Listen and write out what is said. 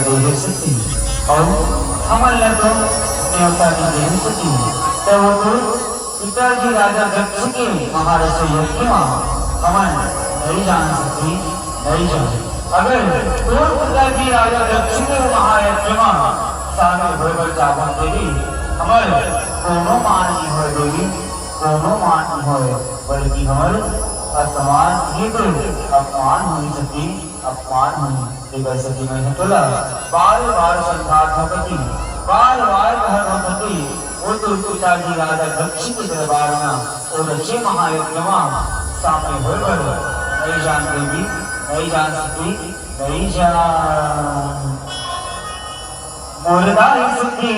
देह सती और हमारे तो देवता की देह सती तो वो तो पिताजी राजा दक्ष के महारस यज्ञ हवन नहीं जान सकती नहीं जान अगर तो पिताजी राजा दक्ष के महायज्ञ शामिल होकर जावन देवी हमारे कोनो मान नहीं हो देवी कोनो मान नहीं हो बल्कि हमारे असमान ही तो अपमान होनी सकी अपमान होनी एक सकी नहीं तो बार बार संघात होती बार बार घर होती वो तो पिताजी राजा दक्ष के दरबार में और अच्छे महायज्ञ सामने होकर नहीं जान देवी नहीं जान सकी नहीं जान मुर्दा सकी